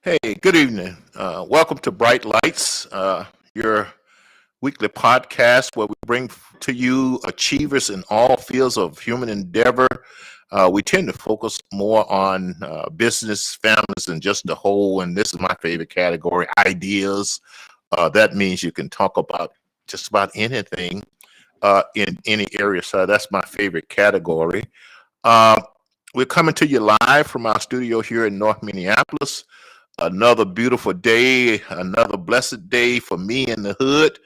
Hey, good evening. Welcome to Bright Lights, your weekly podcast where we bring to you achievers in all fields of human endeavor. We tend to focus more on business, families, and just the whole. And this is my favorite category, ideas. That means you can talk about just about anything in any area. So that's my favorite category. Uh, we're coming to you live from our studio here in North Minneapolis. Another beautiful day, another blessed day for me in the hood.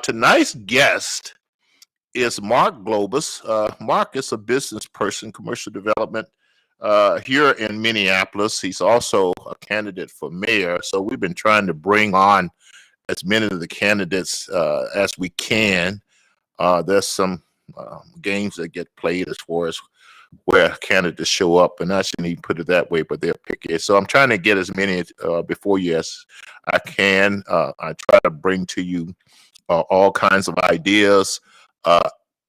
Tonight's guest is Mark Globus. Mark is a business person, commercial development here in Minneapolis. He's also a candidate for mayor. So we've been trying to bring on as many of the candidates as we can. There's some games that get played as far as where candidates show up, and I shouldn't even put it that way, but they're picky. So I'm trying to get as many before you as I can. I try to bring to you all kinds of ideas.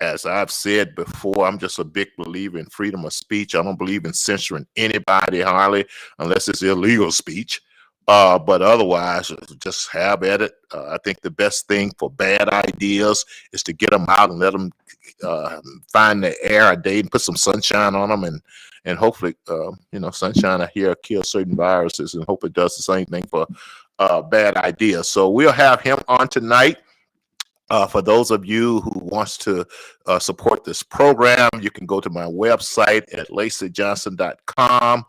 As I've said before, I'm just a big believer in freedom of speech. I don't believe in censoring anybody hardly unless it's illegal speech. But otherwise, just have at it. I think the best thing for bad ideas is to get them out and let them find the air a day and put some sunshine on them, and hopefully, sunshine I hear kills certain viruses, and hope it does the same thing for bad ideas. So we'll have him on tonight. For those of you who wants to support this program, you can go to my website at lacyjohnson.com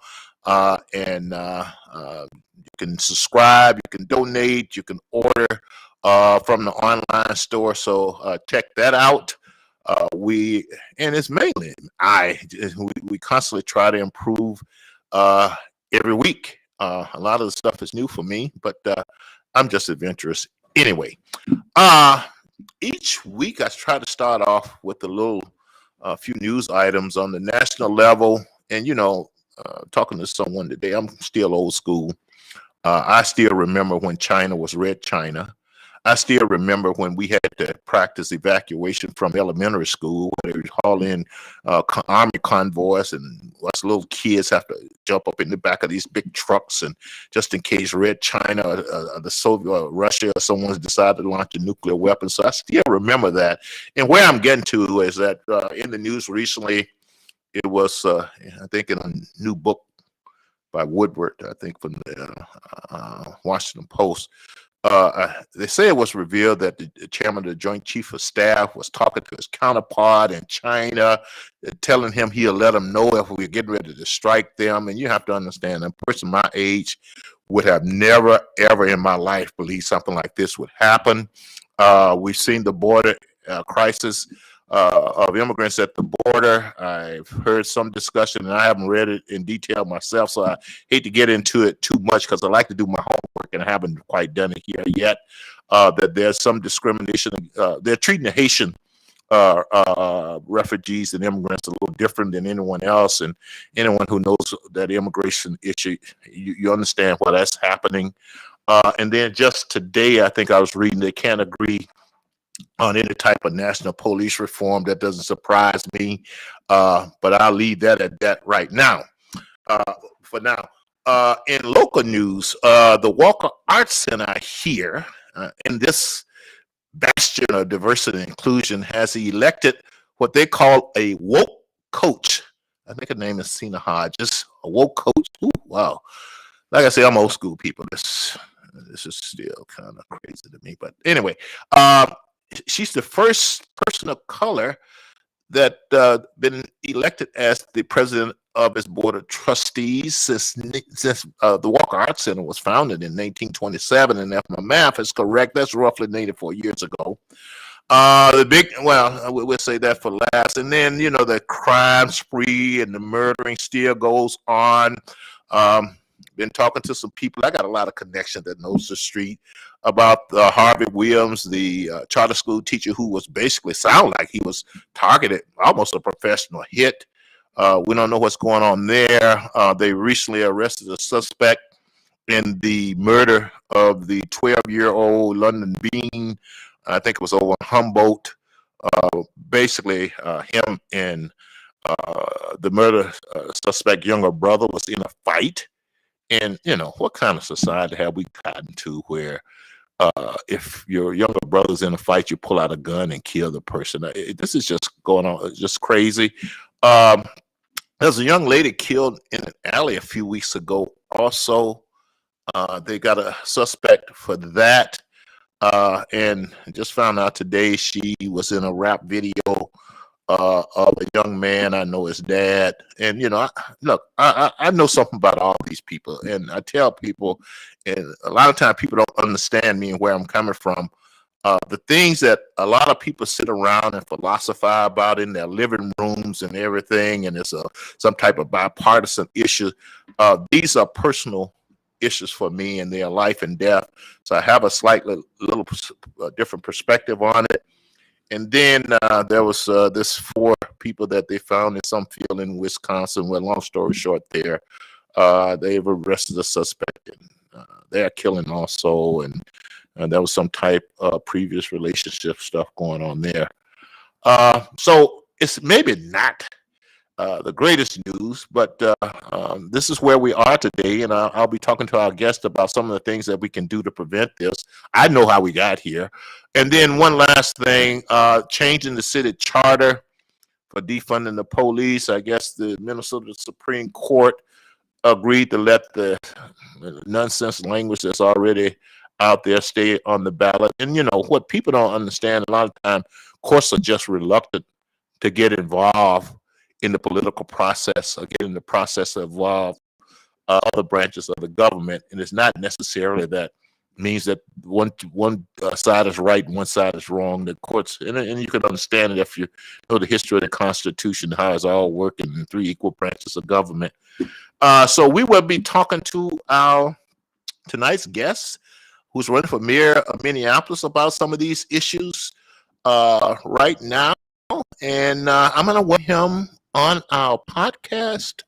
and you can subscribe, you can donate, you can order from the online store. So check that out. And it's mainly we constantly try to improve every week. A lot of the stuff is new for me, but I'm just adventurous anyway. Each week I try to start off with a few news items on the national level, and talking to someone today, I'm still old school. I still remember when China was Red China. I still remember when we had to practice evacuation from elementary school, where they would haul in army convoys, and us little kids have to jump up in the back of these big trucks, and just in case Red China, the Soviet, Russia, or someone's decided to launch a nuclear weapon. So I still remember that. And where I'm getting to is that in the news recently, it was, I think, in a new book by Woodward, I think, from the Washington Post. They say it was revealed that the chairman of the Joint Chief of Staff was talking to his counterpart in China, telling him he'll let him know if we're getting ready to strike them. And you have to understand, a person my age would have never, ever in my life believed something like this would happen. We've seen the border crisis of immigrants at the border. I've heard some discussion, and I haven't read it in detail myself, so I hate to get into it too much because I like to do my homework, and I haven't quite done it here yet. That there's some discrimination. They're treating the Haitian refugees and immigrants a little different than anyone else, and anyone who knows that immigration issue, you understand why that's happening. And then just today, I think I was reading they can't agree on any type of national police reform. That doesn't surprise me, but I'll leave that at that right now. For now, in local news, the Walker Arts Center here in this bastion of diversity and inclusion has elected what they call a woke coach. I think her name is Cena Hodges, a woke coach. Ooh, wow. Like I say, I'm old school people. This is still kind of crazy to me. But anyway, she's the first person of color that been elected as the president of its board of trustees since the Walker Arts Center was founded in 1927, and if my math is correct, that's roughly 94 years ago. We'll say that for last, and then the crime spree and the murdering still goes on. Been talking to some people. I got a lot of connections that knows the street about Harvey Williams, the charter school teacher who was basically sound like he was targeted, almost a professional hit. We don't know what's going on there. They recently arrested a suspect in the murder of the 12-year-old London Bean. I think it was over Humboldt. Basically, him and the murder suspect younger brother was in a fight. And what kind of society have we gotten to where if your younger brother's in a fight, you pull out a gun and kill the person? This is just going on, it's just crazy. Um, there's a young lady killed in an alley a few weeks ago. Also, they got a suspect for that. And just found out today she was in a rap video of a young man. I know his dad, and I know something about all these people, and I tell people, and a lot of times people don't understand me and where I'm coming from. The things that a lot of people sit around and philosophize about in their living rooms and everything, and it's some type of bipartisan issue. These are personal issues for me, and their life and death. So I have a slightly little different perspective on it. And then there was this 4 people that they found in some field in Wisconsin. Well, long story short, they've arrested the suspect. And, they're killing also, and there was some type of previous relationship stuff going on there. So it's maybe not the greatest news, but this is where we are today, and I'll be talking to our guest about some of the things that we can do to prevent this. I know how we got here. And then one last thing, changing the city charter for defunding the police. I guess the Minnesota Supreme Court agreed to let the nonsense language that's already out there stay on the ballot. And what people don't understand, a lot of time courts are just reluctant to get involved in the political process, or get in the process of other branches of the government. And it's not necessarily that means that one side is right and one side is wrong. The courts, and you can understand it if you know the history of the Constitution, how it's all working in 3 equal branches of government. So we will be talking to our tonight's guest, who's running for mayor of Minneapolis, about some of these issues right now. And I'm going to welcome him on our podcast,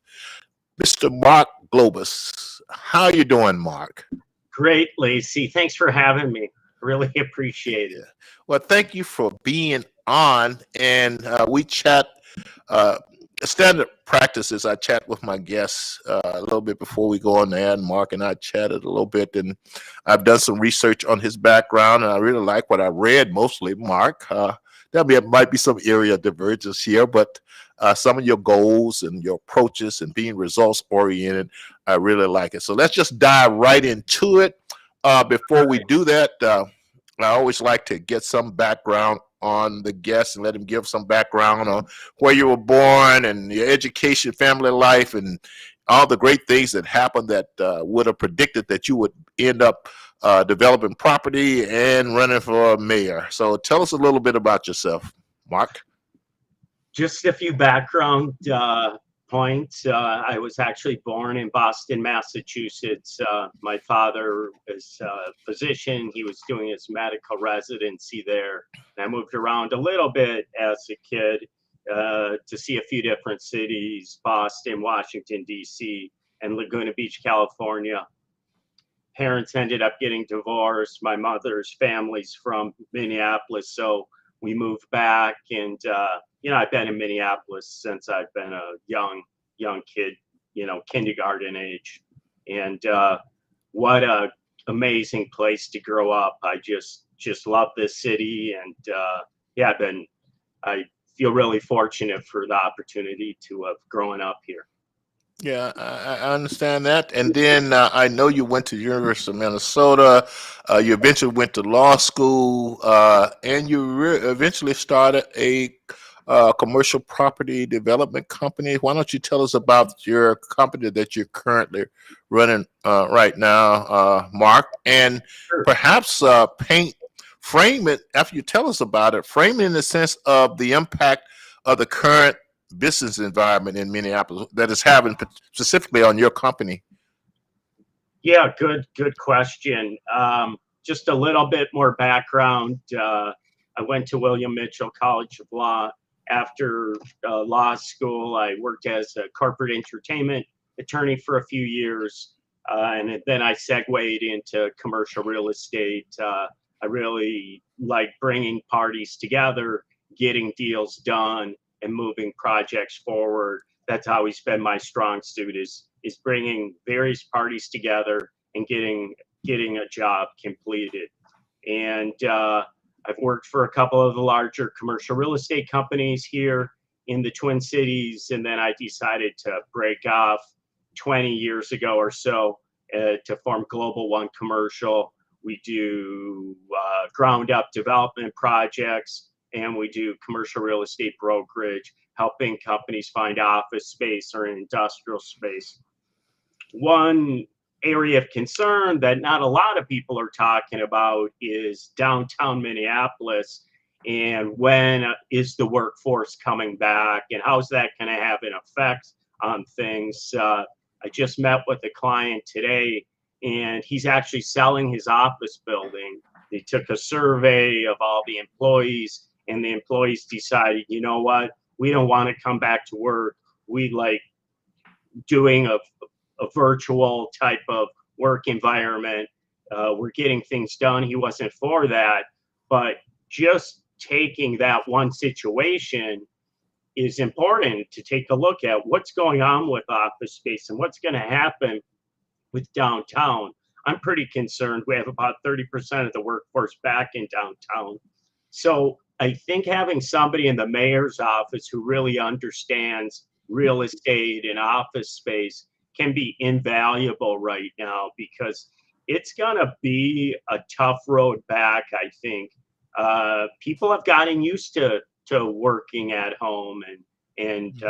Mr. Mark Globus. How are you doing, Mark? Great, Lacey. Thanks for having me. Really appreciate it. Well, thank you for being on. And we chat. Standard practice is I chat with my guests a little bit before we go on the air, and Mark and I chatted a little bit, and I've done some research on his background, and I really like what I read mostly, Mark. Might be some area of divergence here, but some of your goals and your approaches and being results oriented, I really like it. So let's just dive right into it. Before we do that, I always like to get some background on the guest and let him give some background on where you were born and your education, family life, and all the great things that happened that would have predicted that you would end up developing property and running for mayor. So tell us a little bit about yourself, Mark. Just a few background points. I was actually born in Boston, Massachusetts. My father is a physician. He was doing his medical residency there. And I moved around a little bit as a kid to see a few different cities: Boston, Washington, D.C., and Laguna Beach, California. Parents ended up getting divorced. My mother's family's from Minneapolis, so we moved back, and I've been in Minneapolis since I've been a young kid, kindergarten age. And what a amazing place to grow up. I just love this city, and I feel really fortunate for the opportunity to have grown up here. Yeah, I understand that. And then I know you went to the University of Minnesota. You eventually went to law school, and you eventually started a commercial property development company. Why don't you tell us about your company that you're currently running right now, Mark? And Sure. Perhaps frame it, after you tell us about it, frame it in the sense of the impact of the current business environment in Minneapolis that is having specifically on your company. Yeah, good question. Just a little bit more background. I went to William Mitchell College of Law. After law school, I worked as a corporate entertainment attorney for a few years, and then I segued into commercial real estate. I really like bringing parties together, getting deals done, and moving projects forward. That's always been my strong suit, is is bringing various parties together and getting a job completed. And I've worked for a couple of the larger commercial real estate companies here in the Twin Cities, and then I decided to break off 20 years ago or so to form Global One Commercial. We do ground up development projects, and we do commercial real estate brokerage, helping companies find office space or industrial space. One area of concern that not a lot of people are talking about is downtown Minneapolis, and when is the workforce coming back, and how's that going to have an effect on things. I just met with a client today, and he's actually selling his office building. They took a survey of all the employees, and the employees decided, you know what, we don't want to come back to work. We like doing a virtual type of work environment. We're getting things done. He wasn't for that, but just taking that one situation is important to take a look at what's going on with office space and what's going to happen with downtown. I'm pretty concerned. We have about 30% of the workforce back in downtown. So I think having somebody in the mayor's office who really understands real estate and office space can be invaluable right now, because it's going to be a tough road back, I think. People have gotten used to working at home and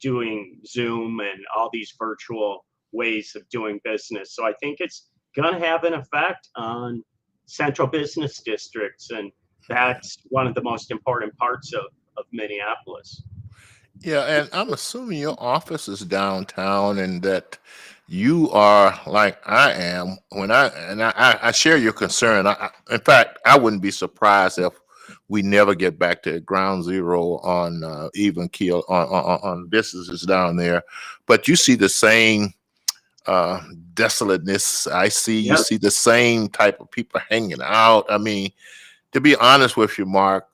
doing Zoom and all these virtual ways of doing business. So I think it's going to have an effect on central business districts, and that's one of the most important parts of Minneapolis. Yeah, and I'm assuming your office is downtown, and that you are like I am. I share your concern. In fact, I wouldn't be surprised if we never get back to ground zero on even keel on businesses down there. But you see the same desolateness I see. You see the same type of people hanging out. I mean, to be honest with you, Mark,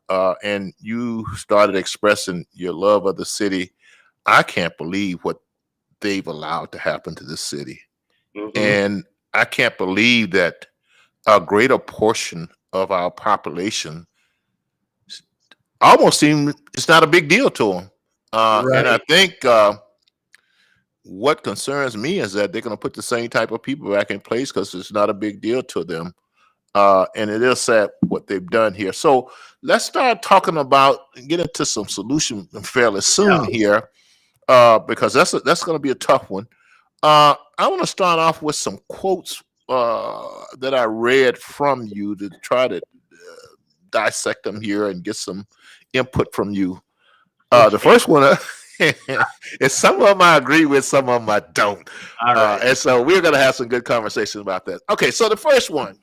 and you started expressing your love of the city. I can't believe what they've allowed to happen to this city. And I can't believe that a greater portion of our population almost seem it's not a big deal to them. And I think what concerns me is that they're going to put the same type of people back in place because it's not a big deal to them. And it is sad what they've done here. So let's start talking about get into some solution fairly soon here, because that's going to be a tough one. I want to start off with some quotes that I read from you to try to dissect them here and get some input from you. The first one is some of them I agree with, some of them I don't. All right. And so we're going to have some good conversations about that. Okay, so the first one,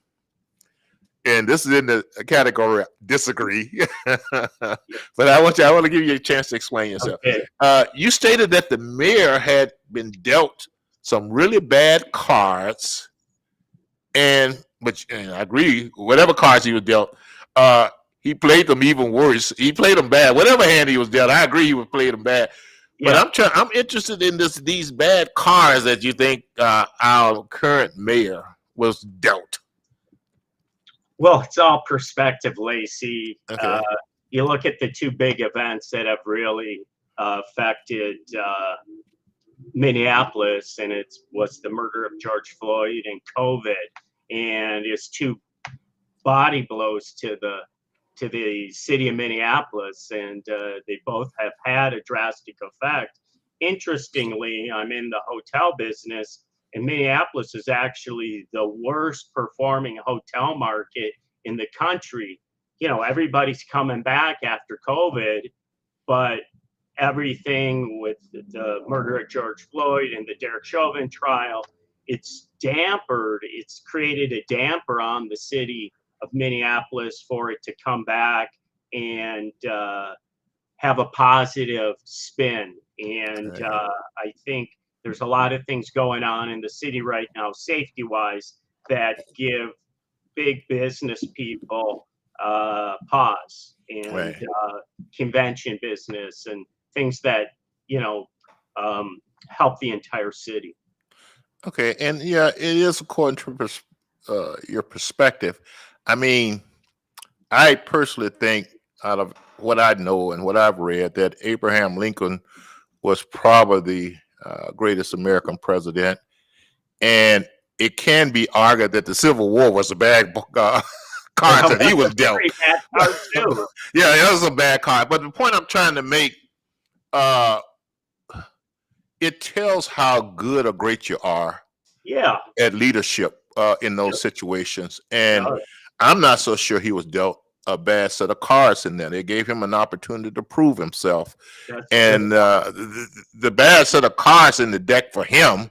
and this is in the category disagree, but I want to give you a chance to explain yourself. Okay. You stated that the mayor had been dealt some really bad cards, and I agree, whatever cards he was dealt, he played them even worse. He played them bad. Whatever hand he was dealt, I agree he was played them bad. But I'm interested in these bad cards that you think our current mayor was dealt. Well, it's all perspective, Lacey. Okay. You look at the two big events that have really affected Minneapolis, and it was the murder of George Floyd and COVID, and it's two body blows to the city of Minneapolis, and they both have had a drastic effect. Interestingly, I'm in the hotel business, and Minneapolis is actually the worst performing hotel market in the country. You know, everybody's coming back after COVID, but everything with the murder of George Floyd and the Derek Chauvin trial, it's created a damper on the city of Minneapolis for it to come back and have a positive spin. And I think there's a lot of things going on in the city right now, safety-wise, that give big business people pause, and convention business and things that, help the entire city. Okay, and yeah, it is according to your perspective. I mean, I personally think, out of what I know and what I've read, that Abraham Lincoln was probably the greatest American president, and it can be argued that the Civil War was a bad card Well, that he that's a was dealt. very bad card too. Yeah, it was a bad card. But the point I'm trying to make, uh, it tells how good or great you are Yeah, at leadership in those situations. And no, I'm not so sure he was dealt a bad set of cards in there. They gave him an opportunity to prove himself. that's a good. And the bad set of cards in the deck for him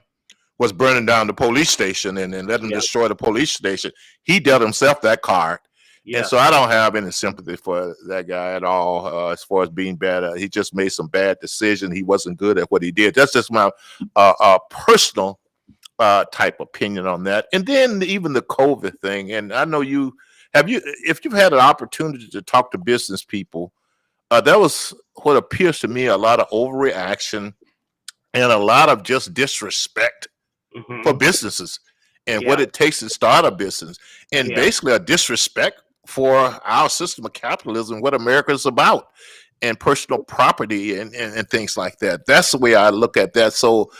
was burning down the police station and letting him Yeah, destroy the police station. He dealt himself that card. And yeah, so I don't have any sympathy for that guy at all as far as being bad. He just made some bad decisions. He wasn't good at what he did. That's just my personal type opinion on that. And then even the COVID thing. And I know if you've had an opportunity to talk to business people, that was what appears to me a lot of overreaction and a lot of just disrespect for hmm, businesses and what yeah, it takes to start a business, and yeah, basically a disrespect for our system of capitalism, what America is about, and personal property and things like that. That's the way I look at that. So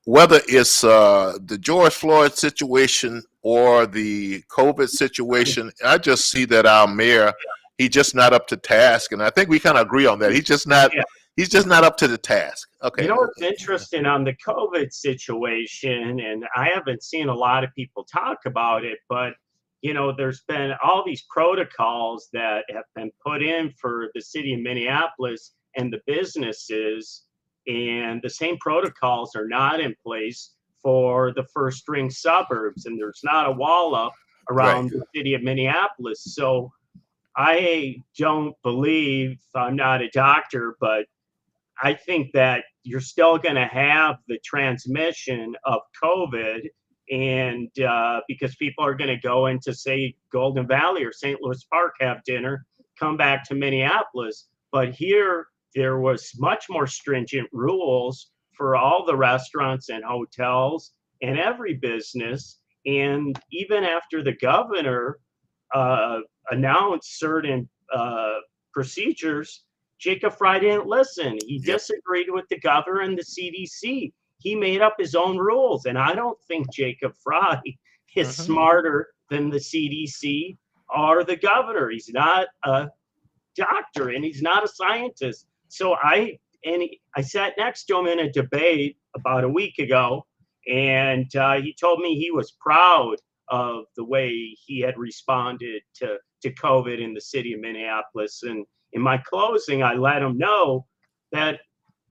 whether it's the George Floyd situation or the COVID situation, I just see that our mayor, he's just not up to task, and I think we kind of agree on that. He's just not. yeah. He's just not up to the task. You Okay. know what's interesting on the COVID situation, and I haven't seen a lot of people talk about it, but there's been all these protocols that have been put in for the city of Minneapolis and the businesses, and the same protocols are not in place for the first ring suburbs, and there's not a wall up Right. around the city of Minneapolis. So I don't believe, I'm not a doctor, but I think that you're still going to have the transmission of COVID, and because people are going to go into, say, Golden Valley or St. Louis Park, have dinner, come back to Minneapolis. But here, there was much more stringent rules for all the restaurants and hotels and every business. And even after the governor uh, announced certain procedures, Jacob Fry didn't listen. He Yep. disagreed with the governor and the CDC. He made up his own rules. And I don't think Jacob Fry is Mhm. smarter than the CDC or the governor. He's not a doctor and he's not a scientist. So I sat next to him in a debate about a week ago, and he told me he was proud of the way he had responded to COVID in the city of Minneapolis. And in my closing, I let him know that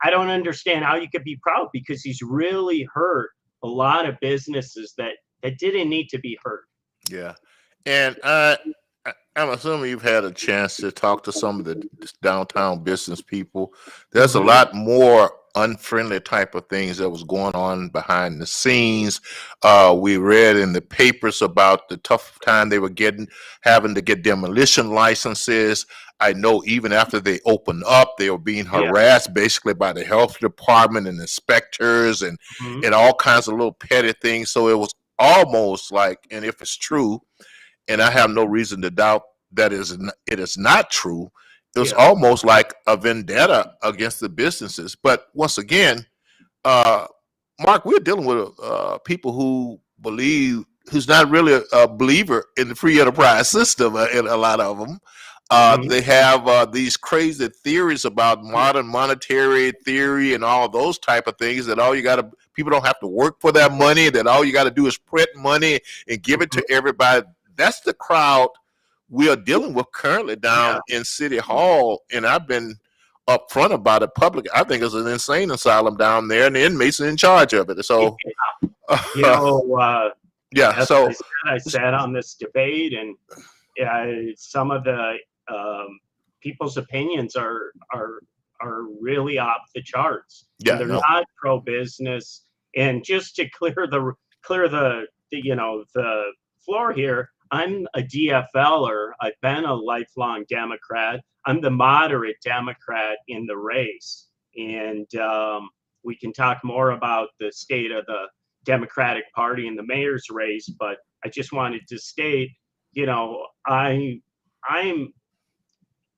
I don't understand how you could be proud, because he's really hurt a lot of businesses that didn't need to be hurt. Yeah. And I'm assuming you've had a chance to talk to some of the downtown business people. There's a Mhm. lot more unfriendly type of things that was going on behind the scenes. We read in the papers about the tough time they were having to get demolition licenses. I know even after they opened up, they were being Yeah. harassed basically by the health department and inspectors Mhm. and all kinds of little petty things. So it was almost like, and if it's true, and I have no reason to doubt that it is not true. It was Yeah. almost like a vendetta against the businesses. But once again, uh, Mark, we're dealing with people who's not really a believer in the free enterprise system. In a lot of them, Mhm. they have these crazy theories about modern monetary theory and all those type of things. That people don't have to work for that money. That all you got to do is print money and give it to everybody. That's the crowd we are dealing with currently Yeah. down in City Hall, and I've been upfront about it public. I think it's an insane asylum down there, and the inmates are in charge of it. So, You know, yeah. as So, I sat on this debate, and some of the people's opinions are really off the charts, and yeah, they're no, not pro business. And just to clear the floor here, I'm a DFLer. I've been a lifelong Democrat. I'm the moderate Democrat in the race, and we can talk more about the state of the Democratic Party and the mayor's race, but I just wanted to state, I'm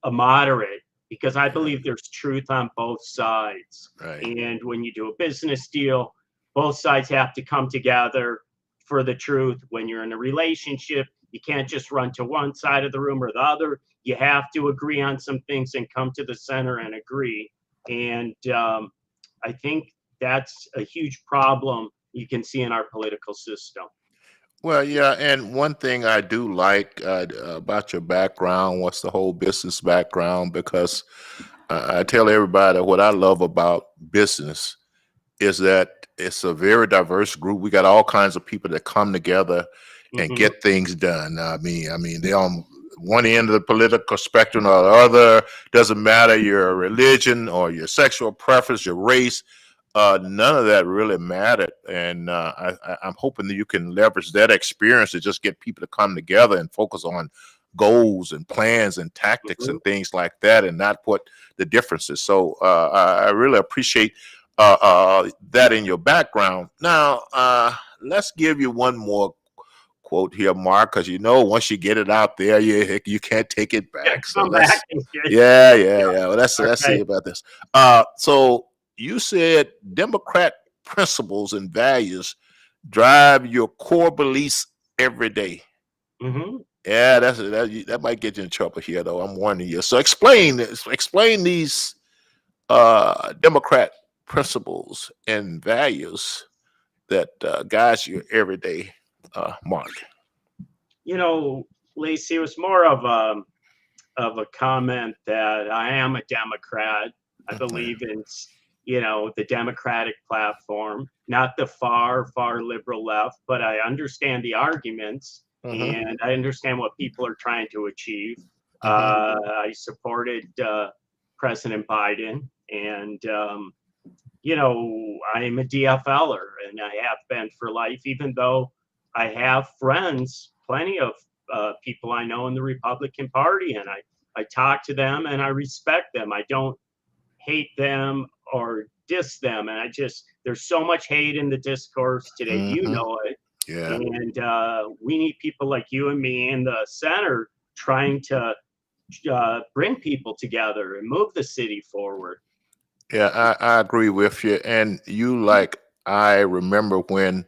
a moderate because I believe there's truth on both sides. Right. And when you do a business deal, both sides have to come together for the truth. When you're in a relationship, you can't just run to one side of the room or the other. You have to agree on some things and come to the center and agree. And I think that's a huge problem you can see in our political system. Well, yeah, and one thing I do like about your background, what's the whole business background, because I tell everybody what I love about business is that it's a very diverse group. We got all kinds of people that come together and get things done. I mean, they're on one end of the political spectrum or the other. Doesn't matter your religion or your sexual preference, your race. None of that really mattered, and I'm hoping that you can leverage that experience to just get people to come together and focus on goals and plans and tactics and things like that, and not put the differences. So I really appreciate that in your background. Now, let's give you one more quote here, Mark, because once you get it out there, you can't take it back. So let's, yeah. Well, let's see about this. So you said Democrat principles and values drive your core beliefs every day. Yeah, that might get you in trouble here, though. I'm warning you. So explain these Democrat principles and values that guides you every day, Mark. Lacey, it was more of a comment that I am a Democrat. I believe in the Democratic platform, not the far liberal left, but I understand the arguments and I understand what people are trying to achieve. I supported President Biden, and I'm a DFLer, and I have been for life, even though I have friends, plenty of people I know in the Republican Party, and I talk to them and I respect them. I don't hate them or diss them, and there's so much hate in the discourse today. It. Yeah. And we need people like you and me in the center trying to bring people together and move the city forward. Yeah, I agree with you. And I remember when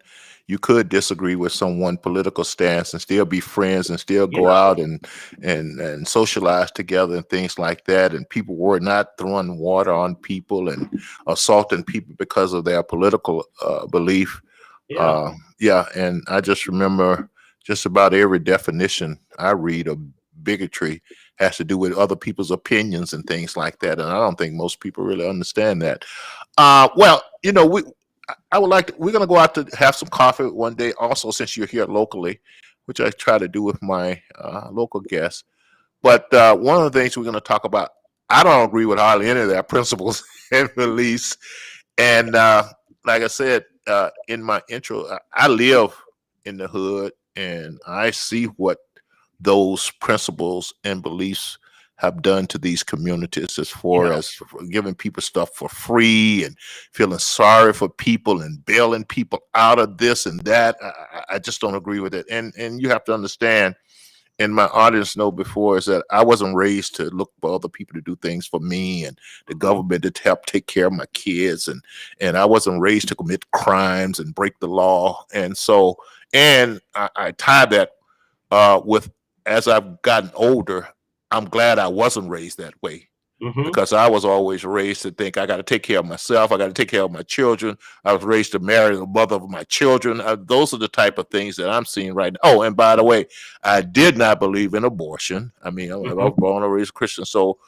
you could disagree with someone's political stance and still be friends and still go out and socialize together and things like that. And people were not throwing water on people and assaulting people because of their political belief. And I just remember just about every definition I read of bigotry has to do with other people's opinions and things like that. And I don't think most people really understand that. We're going to go out to have some coffee one day also, since you're here locally, which I try to do with my local guests. But one of the things we're going to talk about, I don't agree with hardly any of their principles and beliefs. And like I said in my intro, I live in the hood and I see what those principles and beliefs have done to these communities, as far as giving people stuff for free and feeling sorry for people and bailing people out of this and that. I just don't agree with it. And you have to understand, and my audience know before, is that I wasn't raised to look for other people to do things for me and the government to help take care of my kids. And I wasn't raised to commit crimes and break the law. And so, and I tie that with, as I've gotten older, I'm glad I wasn't raised that way, because I was always raised to think I got to take care of myself. I got to take care of my children. I was raised to marry the mother of my children. Those are the type of things that I'm seeing right now. Oh, and by the way, I did not believe in abortion. I mean, I was born and raised Christian. So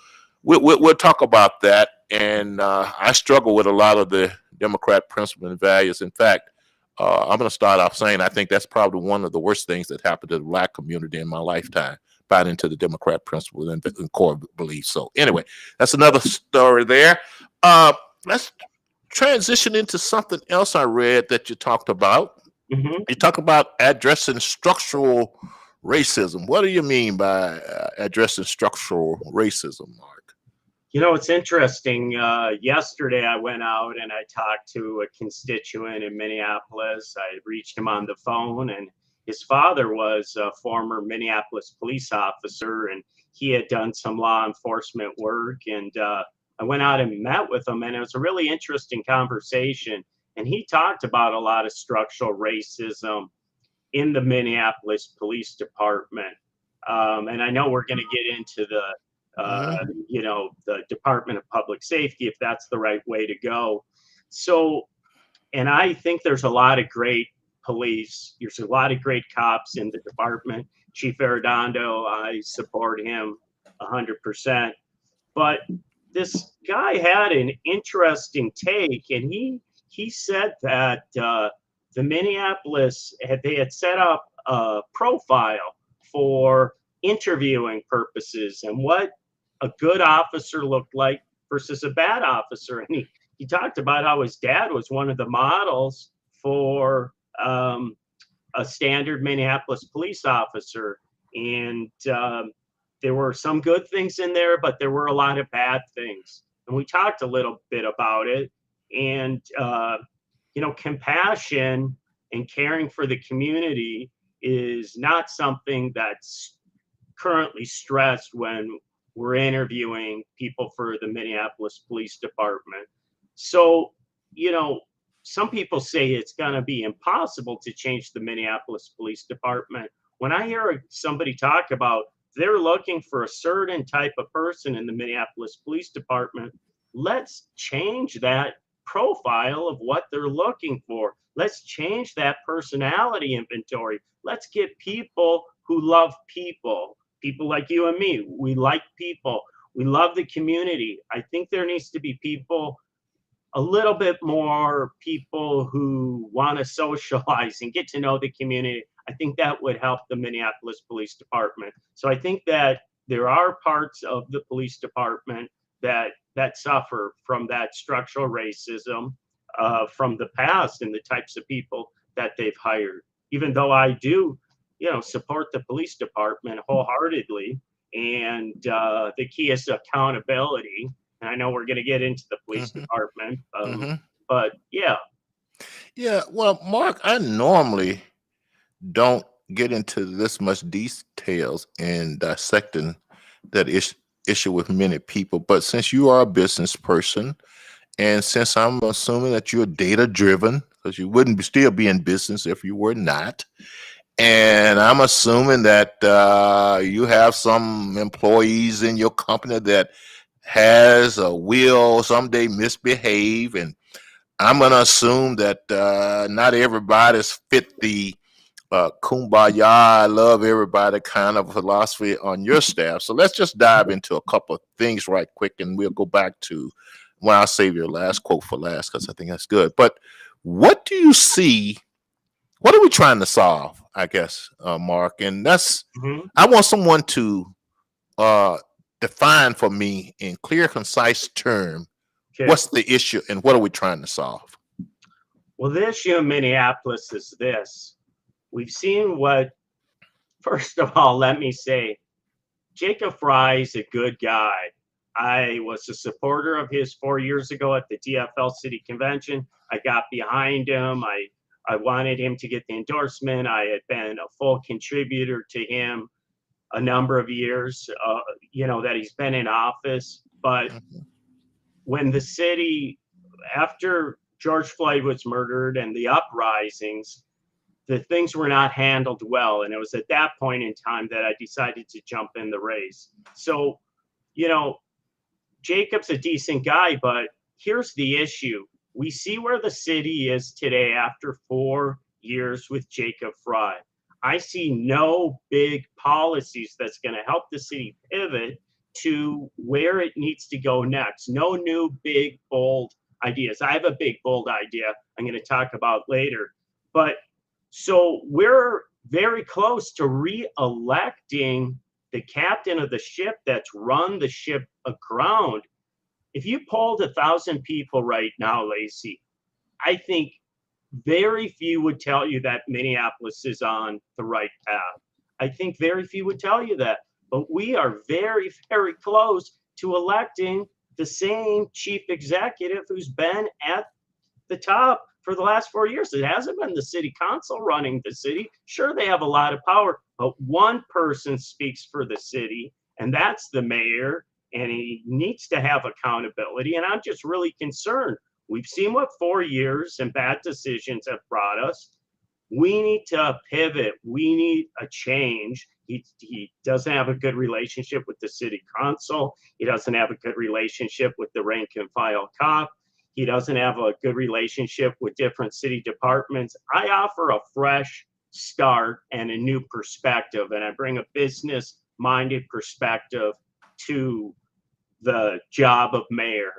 we'll talk about that. And I struggle with a lot of the Democrat principles and values. In fact, I'm going to start off saying I think that's probably one of the worst things that happened to the Black community in my lifetime, bought into the Democrat principles and core beliefs. So anyway, that's another story there. Let's transition into something else I read that you talked about. You talk about addressing structural racism. What do you mean by addressing structural racism, Mark? It's interesting. Yesterday, I went out and I talked to a constituent in Minneapolis. I reached him on the phone, and his father was a former Minneapolis police officer, and he had done some law enforcement work. And I went out and met with him, and it was a really interesting conversation. And he talked about a lot of structural racism in the Minneapolis Police Department. And I know we're going to get into Hmm. the Department of Public Safety, if that's the right way to go. So, and I think there's a lot of great police. There's a lot of great cops in the department. Chief Arredondo, I support him 100%. But this guy had an interesting take, and he said that the Minneapolis they had set up a profile for interviewing purposes and what a good officer looked like versus a bad officer. And he talked about how his dad was one of the models for a standard Minneapolis police officer. And there were some good things in there, but there were a lot of bad things. And we talked a little bit about it. And, compassion and caring for the community is not something that's currently stressed when we're interviewing people for the Minneapolis Police Department. So, some people say it's going to be impossible to change the Minneapolis Police Department. When I hear somebody talk about they're looking for a certain type of person in the Minneapolis Police Department, let's change that profile of what they're looking for. Let's change that personality inventory. Let's get people who love people, people like you and me. We like people. We love the community. I think there needs to be people, a little bit more people who want to socialize and get to know the community. I think that would help the Minneapolis Police Department. So I think that there are parts of the police department that suffer from that structural racism from the past and the types of people that they've hired. Even though I do, support the police department wholeheartedly, and the key is accountability. And I know we're going to get into the police Hmm. department, Hmm. but yeah. Yeah. Well, Mark, I normally don't get into this much details in dissecting that issue with many people, but since you are a business person, and since I'm assuming that you're data driven, because you wouldn't still be in business if you were not, and I'm assuming that you have some employees in your company that has a will someday misbehave, and I'm going to assume that not everybody's fit the kumbaya, I love everybody kind of philosophy on your staff. So let's just dive into a couple of things right quick, and we'll go back to, well, I'll save your last quote for last because I think that's good. But what do you see? What are we trying to solve? I guess, Mark, and that's Mhm. I want someone to uh, define for me in clear, concise term Okay. what's the issue and what are we trying to solve. Well, the issue in Minneapolis is this. We've seen first of all, let me say, Jacob Fry is a good guy. I was a supporter of his 4 years ago at the DFL City Convention. I got behind him. I wanted him to get the endorsement. I had been a full contributor to him a number of years, that he's been in office. But Mhm. when the city, after George Floyd was murdered and the uprisings, the things were not handled well. And it was at that point in time that I decided to jump in the race. So, you know, Jacob's a decent guy, but here's the issue. We see where the city is today after 4 years with Jacob Fry. I see no big policies that's going to help the city pivot to where it needs to go next. No new big, bold ideas. I have a big, bold idea I'm going to talk about later. But so we're very close to re-electing the captain of the ship that's run the ship aground. If you polled 1,000 people right now, Lacey, I think very few would tell you that Minneapolis is on the right path. I think very few would tell you that. But we are very, very close to electing the same chief executive who's been at the top for the last 4 years. It hasn't been the city council running the city. Sure, they have a lot of power, but one person speaks for the city, and that's the mayor, and he needs to have accountability. And I'm just really concerned. We've seen what 4 years and bad decisions have brought us. We need to pivot. We need a change. He doesn't have a good relationship with the city council. He doesn't have a good relationship with the rank and file cop. He doesn't have a good relationship with different city departments. I offer a fresh start and a new perspective, and I bring a business-minded perspective to the job of mayor.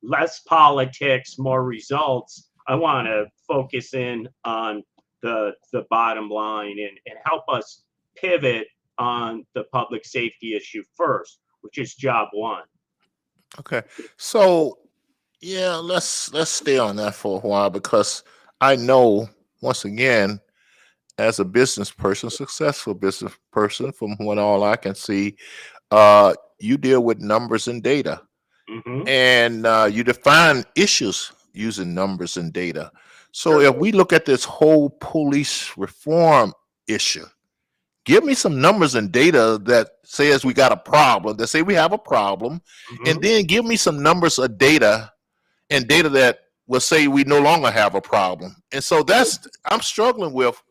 Less politics, more results. I want to focus in on the bottom line and help us pivot on the public safety issue first, which is job one. Okay. So yeah, let's stay on that for a while, because I know, once again, as a business person, successful business person, from what all I can see, you deal with numbers and data, and you define issues using numbers and data. So if we look at this whole police reform issue, give me some numbers and data that says we got a problem, that say we have a problem, and then give me some numbers of data and data that will say we no longer have a problem. And so that's, I'm struggling with.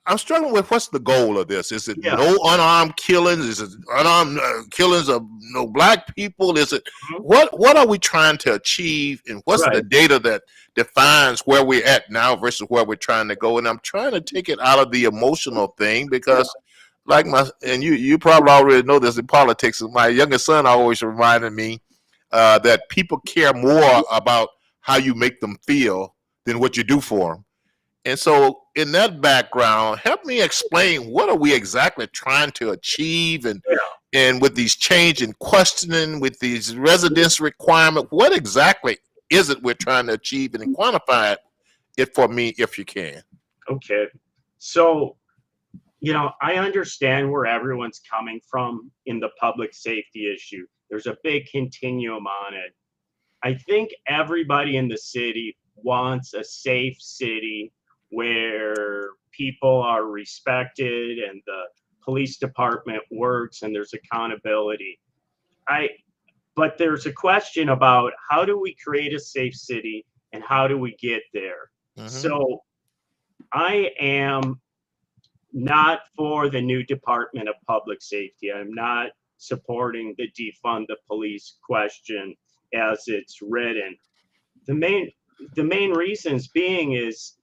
I'm struggling with, what's the goal of this? Is it no unarmed killings? Is it unarmed killings of no black people? Is it what are we trying to achieve? And what's the data that defines where we're at now versus where we're trying to go? And I'm trying to take it out of the emotional thing, because like you probably already know this in politics. My youngest son always reminded me that people care more about how you make them feel than what you do for them. And so in that background, help me explain, what are we exactly trying to achieve? And with these change in questioning, with these residence requirements, what exactly is it we're trying to achieve, and quantify it for me if you can? Okay. So, I understand where everyone's coming from in the public safety issue. There's a big continuum on it. I think everybody in the city wants a safe city where people are respected and the police department works and there's accountability. But there's a question about, how do we create a safe city and how do we get there? So I am not for the new Department of Public Safety. I'm not supporting the defund the police question as it's written. The main reasons being is,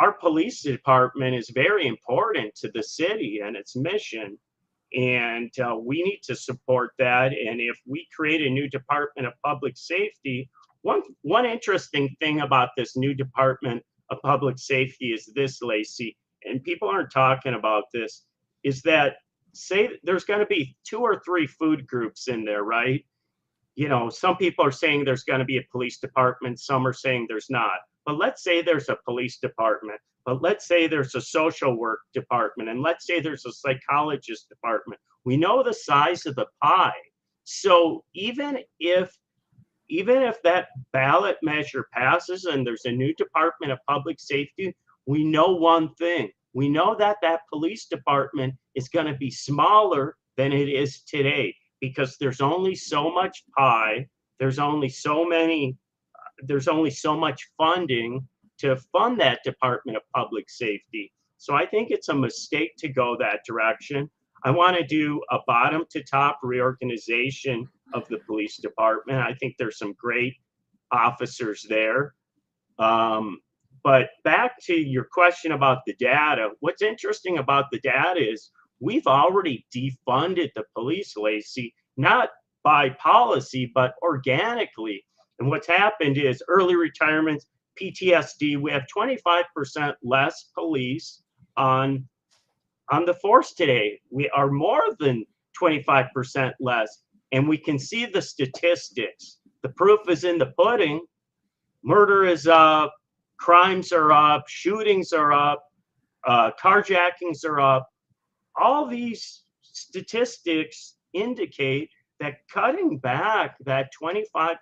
our police department is very important to the city and its mission, and we need to support that. And if we create a new Department of Public Safety, one interesting thing about this new Department of Public Safety is this, Lacey, and people aren't talking about this, is that, say there's going to be 2 or 3 food groups in there, right? Some people are saying there's going to be a police department, some are saying there's not. But let's say there's a police department, but let's say there's a social work department, and let's say there's a psychologist department. We know the size of the pie. So even if that ballot measure passes and there's a new Department of Public Safety, we know one thing. We know that police department is going to be smaller than it is today, because there's only so much pie. There's only so much funding to fund that Department of Public Safety. So I think it's a mistake to go that direction. I want to do a bottom to top reorganization of the police department. I think there's some great officers there. But back to your question about the data, what's interesting about the data is we've already defunded the police, Lacey, not by policy, but organically. And what's happened is early retirements, PTSD, we have 25% less police on the force today. We are more than 25% less. And we can see the statistics. The proof is in the pudding. Murder is up, crimes are up, shootings are up, carjackings are up. All these statistics indicate that cutting back that 25%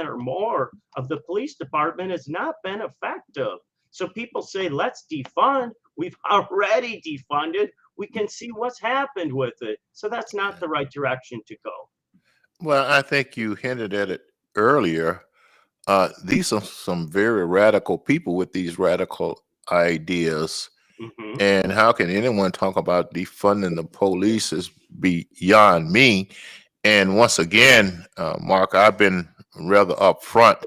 or more of the police department has not been effective. So people say, let's defund. We've already defunded. We can see what's happened with it. So that's not the right direction to go. Well, I think you hinted at it earlier. These are some very radical people with these radical ideas. Hmm. And how can anyone talk about defunding the police is beyond me. And once again, Mark, I've been rather upfront.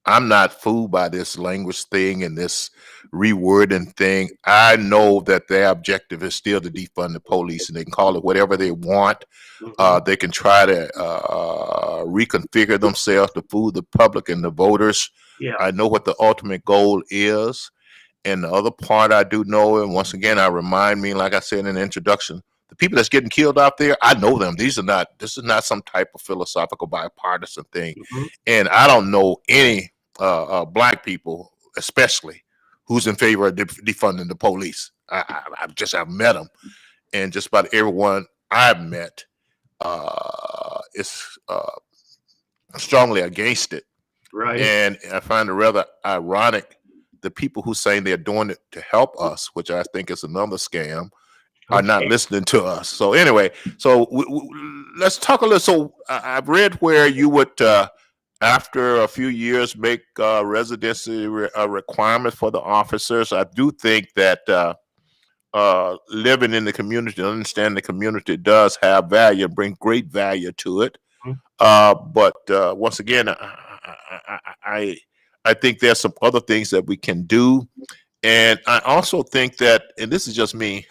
I'm not fooled by this language thing and this rewording thing. I know that their objective is still to defund the police, and they can call it whatever they want. Hmm. They can try to reconfigure themselves to fool the public and the voters. Yeah. I know what the ultimate goal is. And the other part I do know, and once again, I remind me, like I said in the introduction, the people that's getting killed out there, I know them. This is not some type of philosophical bipartisan thing. Hmm. And I don't know any black people, especially, who's in favor of defunding the police. I've met them, and just about everyone I've met is strongly against it. Right. And I find it rather ironic the people who saying they're doing it to help us, which I think is another scam, are not Okay. listening to us. So anyway, so let's talk a little. So I've read where you would, after a few years, make residency a requirement for the officers. I do think that living in the community, understanding the community does have value, bring great value to it. Mhm. But once again, I think there's some other things that we can do. And I also think that, and this is just me,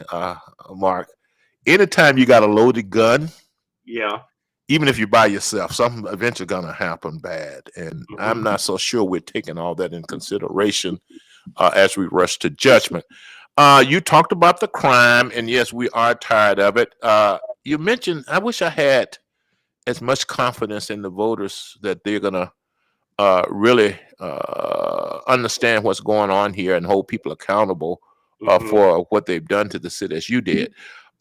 Mark, anytime you got a loaded gun, Yeah. even if you're by yourself, something eventually gonna happen bad. And I'm Hmm. not so sure we're taking all that in consideration as we rush to judgment. You talked about the crime, and yes, we are tired of it. You mentioned, I wish I had as much confidence in the voters that they're gonna really understand what's going on here and hold people accountable Hmm. for what they've done to the city as you did.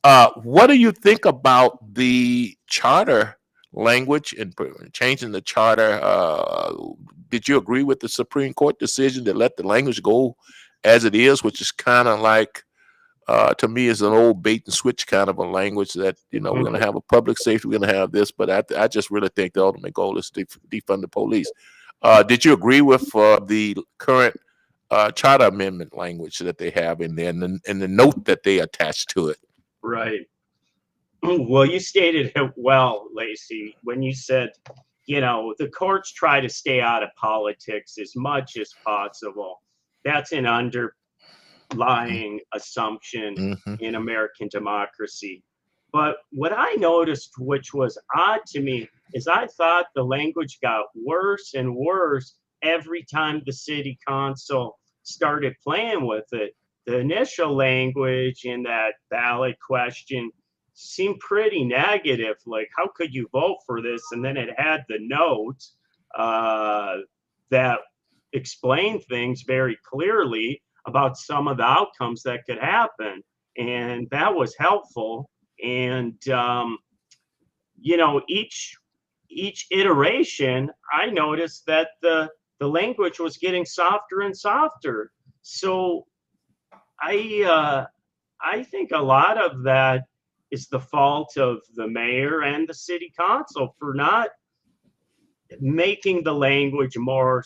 What do you think about the charter language and changing the charter? Did you agree with the Supreme Court decision to let the language go as it is, which is kind of like, to me, is an old bait and switch kind of a language that, we're going to have a public safety, we're going to have this, but I just really think the ultimate goal is to defund the police. Did you agree with the current charter amendment language that they have in there and the note that they attached to it? Right. Well, you stated it well, Lacey, when you said, the courts try to stay out of politics as much as possible. That's an underlying assumption Mm-hmm. in American democracy. But what I noticed, which was odd to me, is I thought the language got worse and worse every time the city council started playing with it. The initial language in that ballot question seemed pretty negative. Like, how could you vote for this? And then it had the note that explained things very clearly about some of the outcomes that could happen. And that was helpful. And, each iteration, I noticed that the language was getting softer and softer. So I think a lot of that is the fault of the mayor and the city council for not making the language more,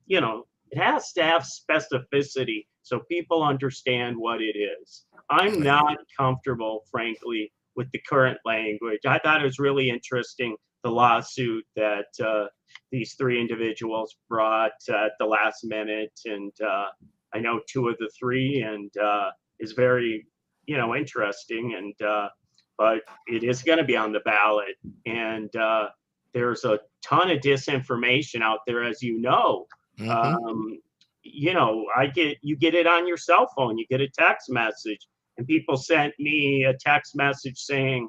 it has to have specificity so people understand what it is. I'm not comfortable, frankly, with the current language. I thought it was really interesting, the lawsuit that these three individuals brought at the last minute. And I know two of the three, and is very, interesting. And but it is going to be on the ballot. And there's a ton of disinformation out there, as you know. Mm-hmm. Um, you get it on your cell phone, you get a text message, and people sent me a text message saying,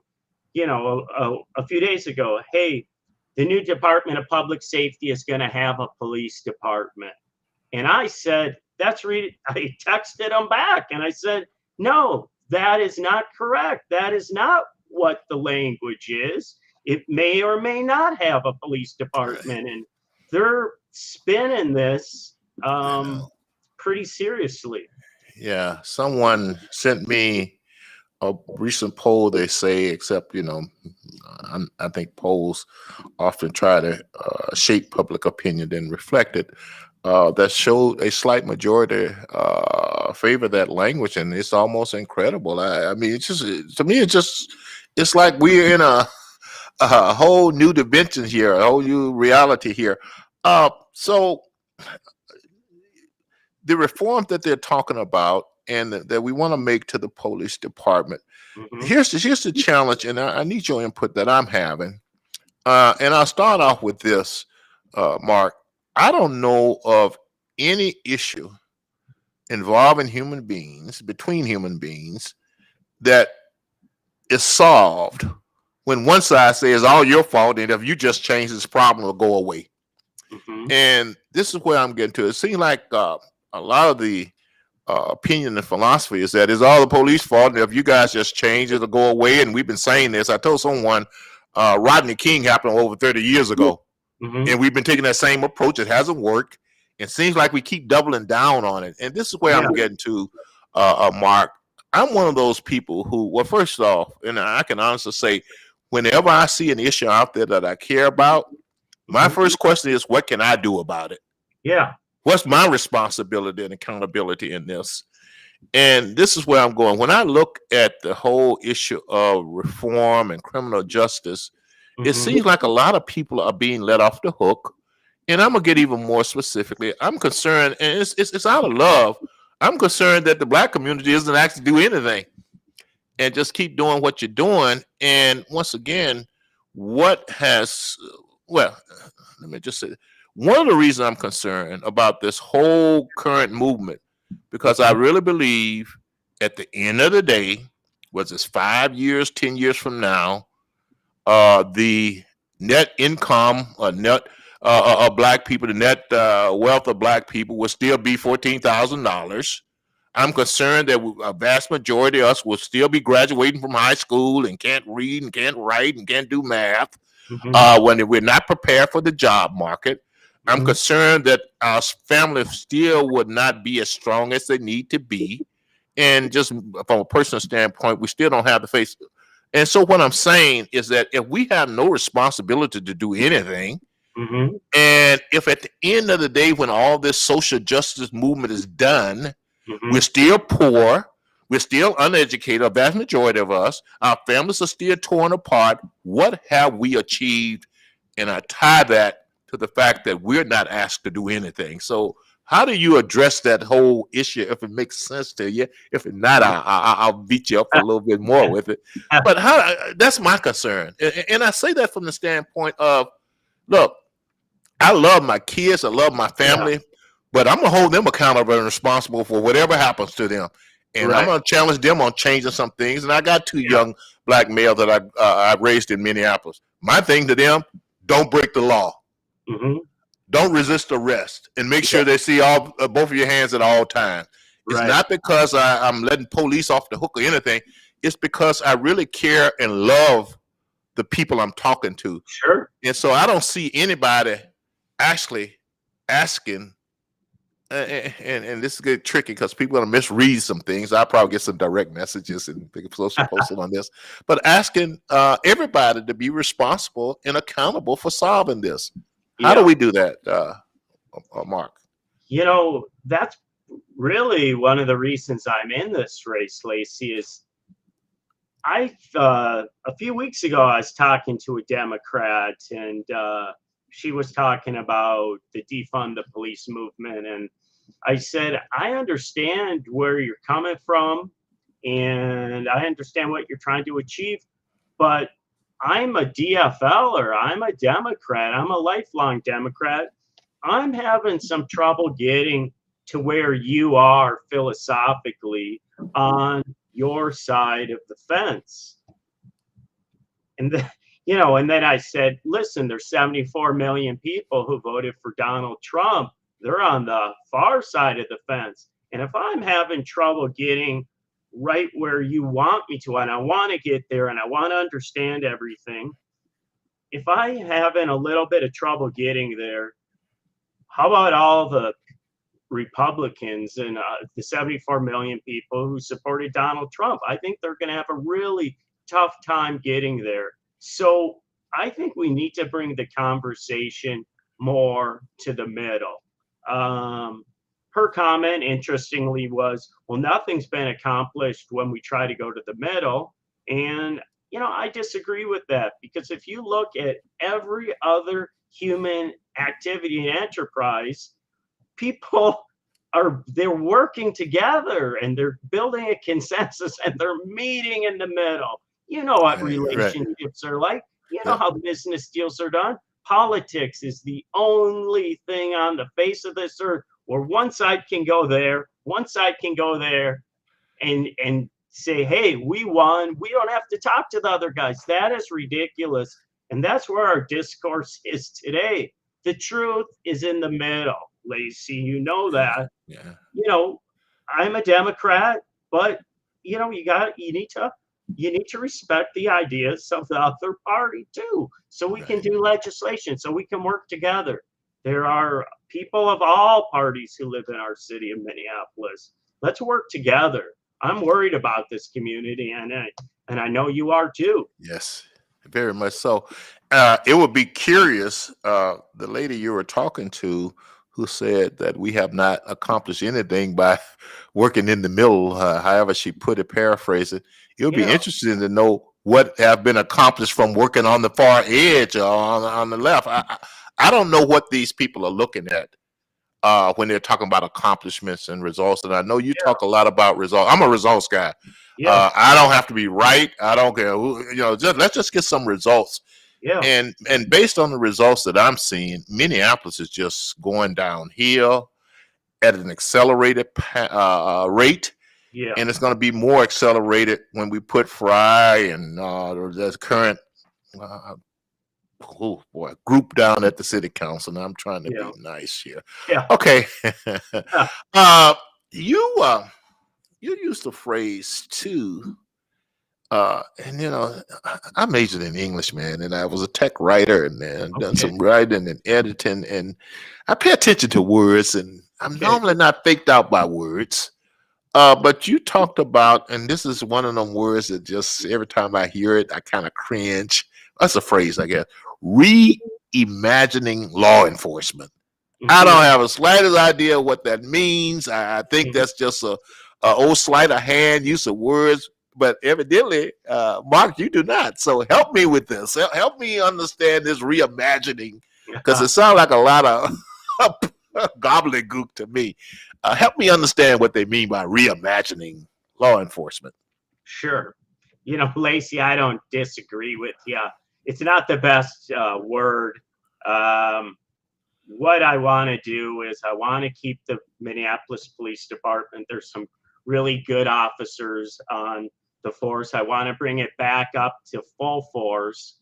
a few days ago, hey, the new Department of Public Safety is going to have a police department. And I said, I texted them back and I said, no, that is not correct. That is not what the language is. It may or may not have a police department, and they're spinning this pretty seriously. Yeah, someone sent me a recent poll. They say, except I think polls often try to shape public opinion and reflect it. That showed a slight majority favor that language, and it's almost incredible. I mean, it's just to me, it's like we're in a whole new dimension here, a whole new reality here. So the reforms that they're talking about and that we want to make to the police department. Mhm. Here's the challenge, and I need your input that I'm having. And I'll start off with this, Mark. I don't know of any issue involving human beings, between human beings, that is solved when one side says all your fault, and if you just change this problem, it'll go away. Mhm. And this is where I'm getting to. It seems like a lot of the opinion and philosophy is that it's all the police fault, and if you guys just change, it'll go away. And we've been saying this. I told someone Rodney King happened over 30 years ago, Mhm. and we've been taking that same approach. It hasn't worked. It seems like we keep doubling down on it. And this is where Yeah. I'm getting to, Mark. I'm one of those people who, well, first off, and I can honestly say, whenever I see an issue out there that I care about, my Mhm. first question is, what can I do about it? Yeah. What's my responsibility and accountability in this? And this is where I'm going. When I look at the whole issue of reform and criminal justice, it Mhm. seems like a lot of people are being let off the hook. And I'm gonna get even more specifically. I'm concerned, and it's out of love. I'm concerned that the black community isn't actually do anything and just keep doing what you're doing. And once again, what has well, let me just say, one of the reasons I'm concerned about this whole current movement, because I really believe at the end of the day, was this 5 years, 10 years from now, the net income or net of black people, the net wealth of black people will still be $14,000. I'm concerned that a vast majority of us will still be graduating from high school and can't read and can't write and can't do math Mhm. when we're not prepared for the job market. I'm Mhm. concerned that our families still would not be as strong as they need to be. And just from a personal standpoint, we still don't have the face. And so what I'm saying is that if we have no responsibility to do anything, Mhm. and if at the end of the day, when all this social justice movement is done, we're Mhm. still poor, we're still uneducated, a vast majority of us, our families are still torn apart, what have we achieved? And I tie that to the fact that we're not asked to do anything. So how do you address that whole issue if it makes sense to you? If it not, I'll beat you up a little bit more with it. But that's my concern. And I say that from the standpoint of, look, I love my kids, I love my Yeah. family, but I'm gonna hold them accountable and responsible for whatever happens to them. And I'm Right. gonna challenge them on changing some things. And I got two Yeah. young black males that I raised in Minneapolis. My thing to them: don't break the law, Mhm. don't resist arrest, and make Yeah. sure they see all both of your hands at all times. It's Right. not because I'm letting police off the hook or anything. It's because I really care and love the people I'm talking to. Sure. And so I don't see anybody actually asking, and this is get tricky because people are gonna misread some things. I'll probably get some direct messages and social posting on this, but asking everybody to be responsible and accountable for solving this. How do Yeah. we do that, Mark? That's really one of the reasons I'm in this race, Lacey, is a few weeks ago, I was talking to a Democrat, and she was talking about the defund the police movement. And I said, I understand where you're coming from, and I understand what you're trying to achieve, but I'm a DFLer, I'm a Democrat, I'm a lifelong Democrat. I'm having some trouble getting to where you are philosophically on your side of the fence. And then, and then I said, listen, there's 74 million people who voted for Donald Trump. They're on the far side of the fence. And if I'm having trouble getting right where you want me to, and I want to get there, and I want to understand everything. If I having a little bit of trouble getting there, how about all the Republicans and the 74 million people who supported Donald Trump? I think they're going to have a really tough time getting there. So I think we need to bring the conversation more to the middle. Her comment, interestingly, was, well, nothing's been accomplished when we try to go to the middle. And, I disagree with that, because if you look at every other human activity and enterprise, people they're working together and they're building a consensus and they're meeting in the middle. You know what relationships are like. You know how business deals are done. Politics is the only thing on the face of this earth where one side can go there, one side can go there, and say, hey, we won. We don't have to talk to the other guys. That is ridiculous. And that's where our discourse is today. The truth is in the middle, Lacey. You know that. Yeah. I'm a Democrat, but you need to respect the ideas of the other party too, so we can do legislation, so we can work together. There are people of all parties who live in our city of Minneapolis. Let's work together. I'm worried about this community, and I know you are too. Yes, very much so. It would be curious, the lady you were talking to who said that we have not accomplished anything by working in the middle, however she put it, paraphrase it. It would be interesting to know what have been accomplished from working on the far edge or on the left. I don't know what these people are looking at when they're talking about accomplishments and results. And I know you talk a lot about results. I'm a results guy. I don't have to be right. I don't care. Let's just get some results. Yeah. And based on the results that I'm seeing, Minneapolis is just going downhill at an accelerated rate. Yeah. And it's going to be more accelerated when we put Fry and the current group down at the city council. Now I'm trying to be nice here. Yeah. Okay. You used the phrase too. And I majored in English, man, and I was a tech writer, and done some writing and editing, and I pay attention to words, and I'm normally not faked out by words. But you talked about, and this is one of them words that just every time I hear it, I kind of cringe. That's a phrase, I guess. Reimagining law enforcement. I don't have a slightest idea what that means. I think that's just a old sleight of hand use of words. But evidently, Mark, you do not. So help me with this. Help me understand this reimagining, because it sounds like a lot of gobbledygook to me. Help me understand what they mean by reimagining law enforcement. Sure. Lacey, I don't disagree with you. It's not the best word. What I want to do is I want to keep the Minneapolis Police Department. There's some really good officers on the force. I want to bring it back up to full force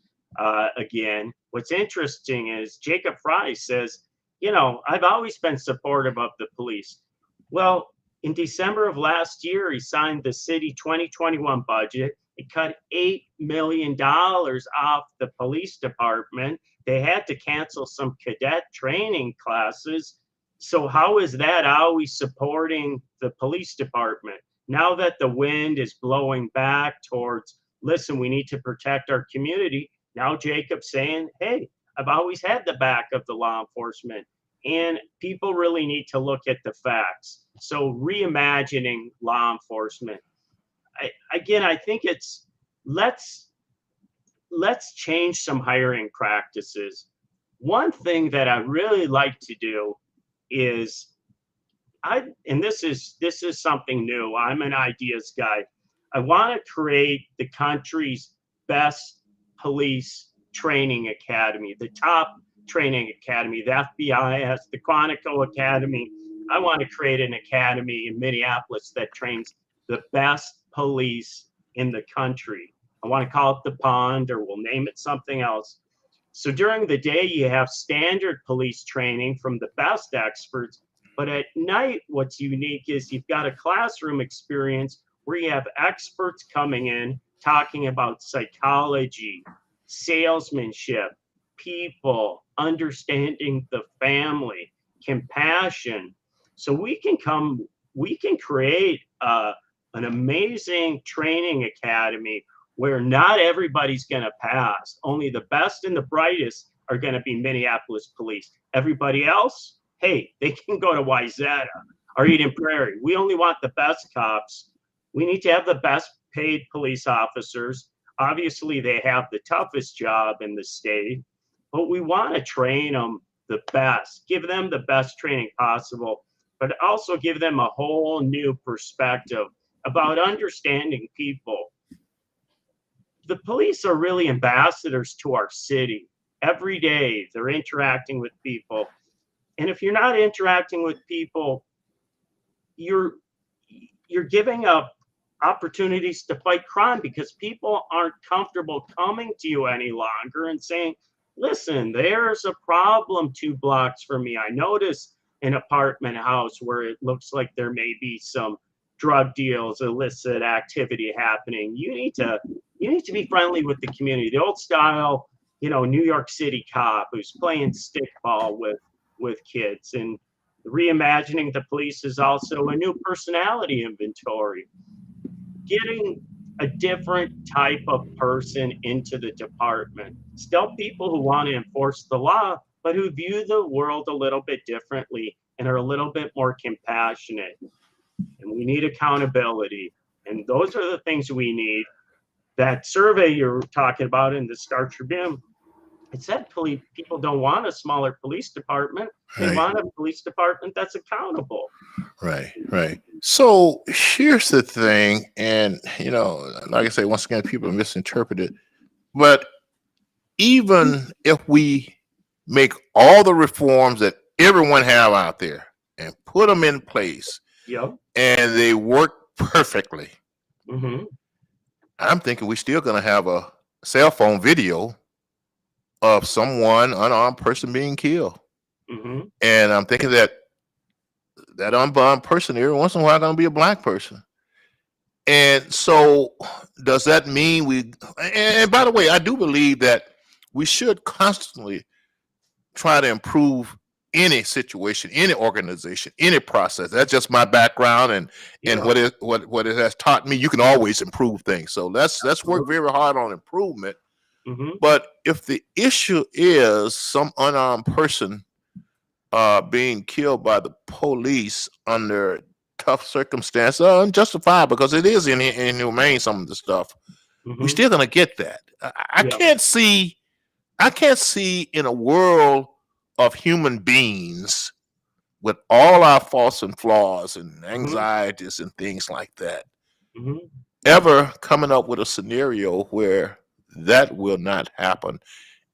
again. What's interesting is Jacob Fry says, I've always been supportive of the police. Well, in December of last year, he signed the city 2021 budget. It cut $8 million off the police department. They had to cancel some cadet training classes. So how is that always supporting the police department? Now that the wind is blowing back towards, listen, we need to protect our community. Now Jacob's saying, hey, I've always had the back of the law enforcement. And people really need to look at the facts. So reimagining law enforcement. I think it's let's change some hiring practices. One thing that I really like to do is and this is something new. I'm an ideas guy. I want to create the country's best police training academy, the top training academy. The FBI has the Quantico Academy. I want to create an academy in Minneapolis that trains the best police in the country. I want to call it the Pond, or we'll name it something else. So during the day, you have standard police training from the best experts. But at night, what's unique is you've got a classroom experience where you have experts coming in talking about psychology, salesmanship, people, understanding the family, compassion. So we can create an amazing training academy where not everybody's going to pass. Only the best and the brightest are going to be Minneapolis police. Everybody else, hey, they can go to Wayzata or Eden Prairie. We only want the best cops. We need to have the best paid police officers. Obviously, they have the toughest job in the state, but we want to train them the best, give them the best training possible, but also give them a whole new perspective about understanding people. The police are really ambassadors to our city. Every day, they're interacting with people. And if you're not interacting with people, you're giving up opportunities to fight crime because people aren't comfortable coming to you any longer and saying, listen, there's a problem 2 blocks from me. I noticed an apartment house where it looks like there may be some drug deals, illicit activity happening. You need to be friendly with the community. The old style, New York City cop who's playing stickball with kids. And reimagining the police is also a new personality inventory. Getting a different type of person into the department. Still people who want to enforce the law, but who view the world a little bit differently and are a little bit more compassionate. And we need accountability. And those are the things we need. That survey you're talking about in the Star Tribune, it said people don't want a smaller police department. They want a police department that's accountable. Right. So here's the thing, and like I say, once again, people misinterpret it. But even if we make all the reforms that everyone have out there and put them in place, and they work perfectly, I'm thinking we're still going to have a cell phone video of someone, unarmed person being killed. And I'm thinking that unarmed person every once in a while going to be a black person. And so does that mean and by the way, I do believe that we should constantly try to improve any situation, any organization, any process. That's just my background and what it has taught me. You can always improve things. So let's work very hard on improvement. But if the issue is some unarmed person being killed by the police under tough circumstances, unjustified, because it is inhumane, some of the stuff, we're still gonna get that. I can't see in a world of human beings with all our faults and flaws and anxieties and things like that, ever coming up with a scenario where that will not happen.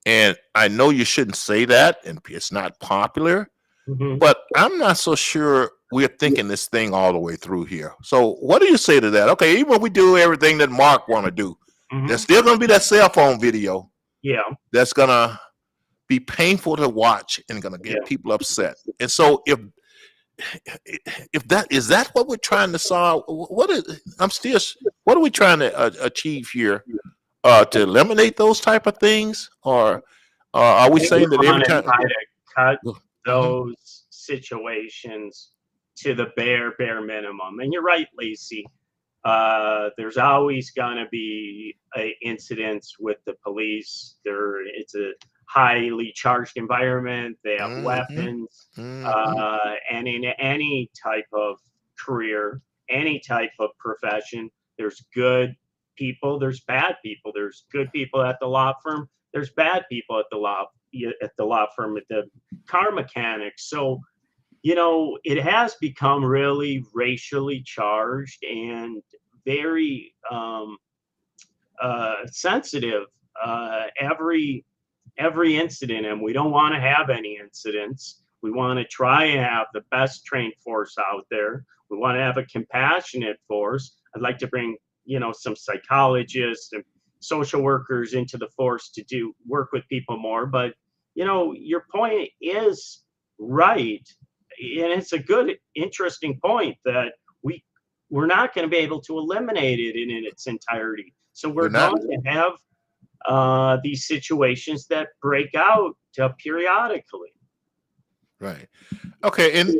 And I know you shouldn't say that, and it's not popular, but I'm not so sure we're thinking this thing all the way through here. So what do you say to that? Okay, even if we do everything that Mark want to do, there's still going to be that cell phone video. That's going to be painful to watch and going to get people upset. And so if that is that what we're trying to solve, what are we trying to achieve here? To eliminate those type of things, or are we saying that every time try to cut those situations to the bare minimum? And you're right, Lacey. There's always gonna be incidents with the police. It's a highly charged environment. They have weapons, and in any type of career, any type of profession, there's good people, there's bad people. There's good people at the law firm, there's bad people at the law firm, at the car mechanics. So it has become really racially charged and very sensitive, every incident, and we don't want to have any incidents. We want to try and have the best trained force out there. We want to have a compassionate force. I'd like to bring some psychologists and social workers into the force to work with people more. But your point is right, and it's a good, interesting point that we're not going to be able to eliminate it in its entirety. So We're we're not. going to have these situations that break out periodically. Right. Okay. And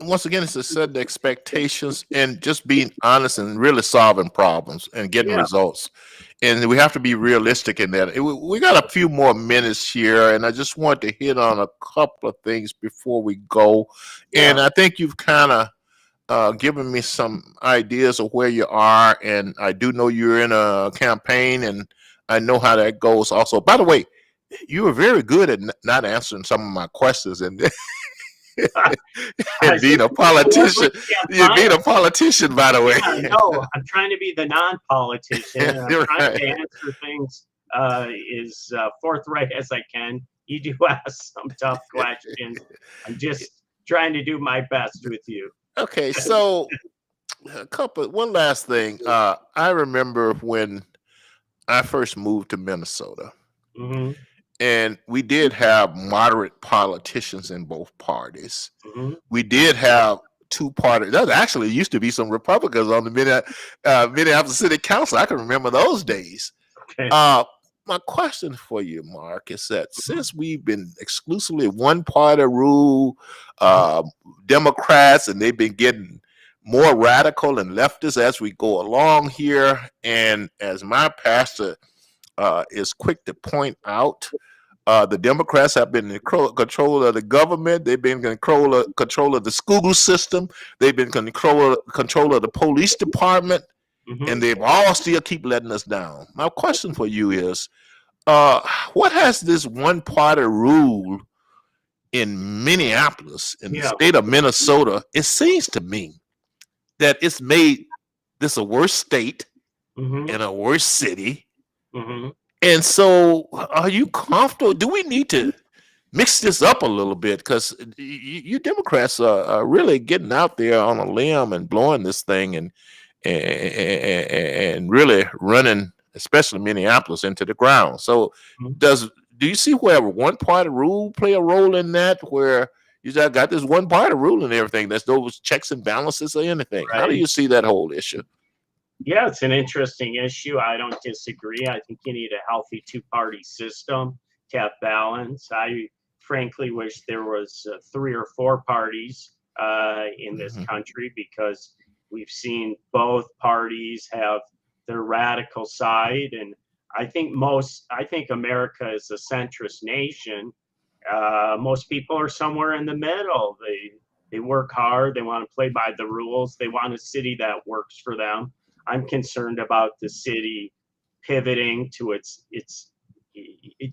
once again, it's to set the expectations and just being honest and really solving problems and getting Yeah, results. And we have to be realistic in that. We got a few more minutes here, and I just want to hit on a couple of things before we go. And yeah. I think you've kind of given me some ideas of where you are, and I do know you're in a campaign, and I know how that goes. Also, by the way, you were very good at not answering some of my questions, and I and said, being a whoever politician. can't You're find being a politician, by the way. Yeah, no, I'm trying to be the non-politician, and I'm You're trying to right. answer things as forthright as I can. You do ask some tough questions. I'm just trying to do my best with you. Okay, so one last thing. I remember when I first moved to Minnesota, Hmm. and we did have moderate politicians in both parties. Hmm. We did have two parties. That actually used to be some Republicans on the Minneapolis City Council. I can remember those days. Okay. Uh, my question for you, Mark, is that since we've been exclusively one party rule, Mhm. uh, Democrats, and they've been getting more radical and leftist as we go along here, and as my pastor is quick to point out, the Democrats have been in control of the government. They've been in control of the school system. They've been in control of the police department, Hmm. and they've all still keep letting us down. My question for you is, what has this one party rule in Minneapolis, in the Yeah. state of Minnesota? It seems to me that it's made this a worse state Hmm. and a worse city. Hmm. And so, are you comfortable? Do we need to mix this up a little bit? Because you Democrats are really getting out there on a limb and blowing this thing and really running, especially Minneapolis, into the ground. So, do you see where one party rule play a role in that? Where you just got this one party rule and everything? There's no checks and balances or anything. How do Right. you see that whole issue? Yeah, it's an interesting issue. I don't disagree. I think you need a healthy two-party system to have balance. I frankly wish there was three or four parties in this Mhm. country, because we've seen both parties have their radical side, and I think America is a centrist nation. Most people are somewhere in the middle. They work hard. They want to play by the rules. They want a city that works for them. I'm concerned about the city pivoting to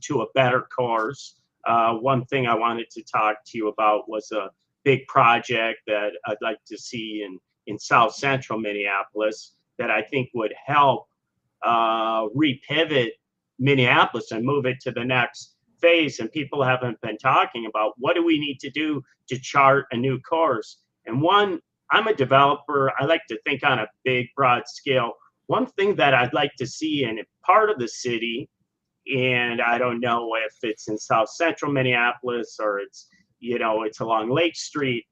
to a better course. One thing I wanted to talk to you about was a big project that I'd like to see in South Central Minneapolis that I think would help repivot Minneapolis and move it to the next phase. And people haven't been talking about what do we need to do to chart a new course. And one, I'm a developer. I like to think on a big, broad scale. One thing that I'd like to see in part of the city, and I don't know if it's in South Central Minneapolis or it's along Lake Street.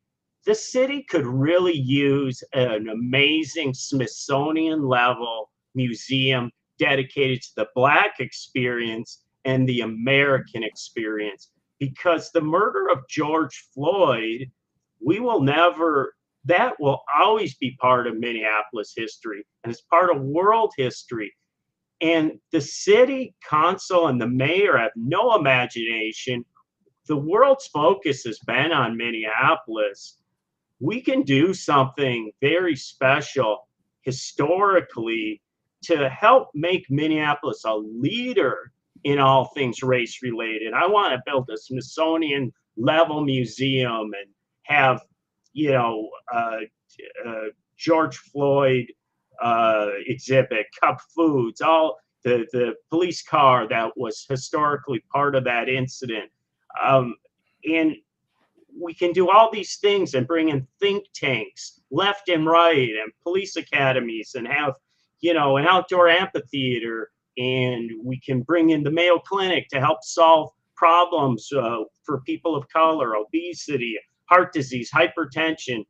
The city could really use an amazing Smithsonian level museum dedicated to the Black experience and the American experience, because the murder of George Floyd, we will never, that will always be part of Minneapolis history, and it's part of world history. And the city council and the mayor have no imagination. The world's focus has been on Minneapolis. We can do something very special historically to help make Minneapolis a leader in all things race related. I want to build a Smithsonian level museum and have, you know, George Floyd exhibit, Cup Foods, all the police car that was historically part of that incident. And we can do all these things and bring in think tanks left and right and police academies and have, an outdoor amphitheater. And we can bring in the Mayo Clinic to help solve problems for people of color, obesity, heart disease, hypertension.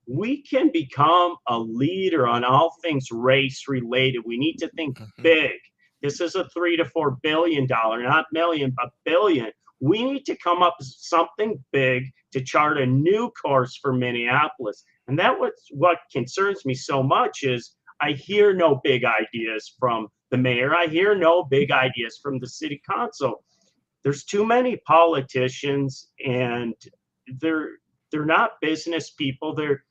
we can become a leader on all things race related. We need to think Mhm. big. This is a $3 to $4 billion, not million, but billion. We need to come up with something big to chart a new course for Minneapolis. And that was what concerns me so much is I hear no big ideas from the mayor. I hear no big ideas from the city council. There's too many politicians, and they're they're not business people. They're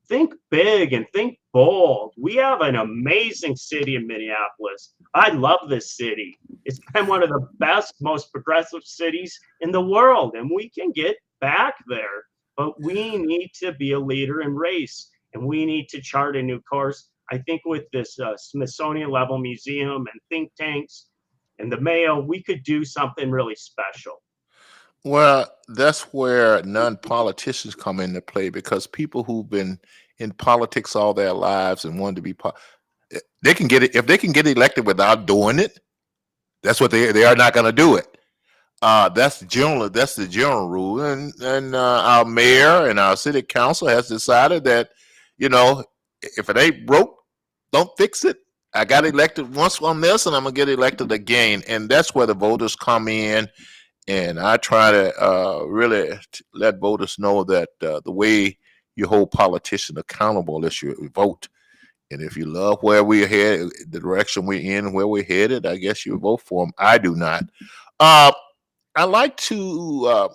think big and think bold. We have an amazing city in Minneapolis. I love this city. It's been one of the best, most progressive cities in the world, and we can get back there. But we need to be a leader in race, and we need to chart a new course. I think with this Smithsonian level museum and think tanks and the Mayo, we could do something really special. Well, that's where non-politicians come into play because people who've been in politics all their lives and wanted to be, they can get it if they can get elected without doing it. That's what they are not going to do it. That's the general rule, and our mayor and our city council has decided that, you know, if it ain't broke, don't fix it. I got elected once on this, and I'm gonna get elected again, and that's where the voters come in. And I try to really let voters know that the way you hold politicians accountable is you vote. And if you love where we're headed, the direction we're in, where we're headed, I guess you vote for them. I do not. Uh, I like to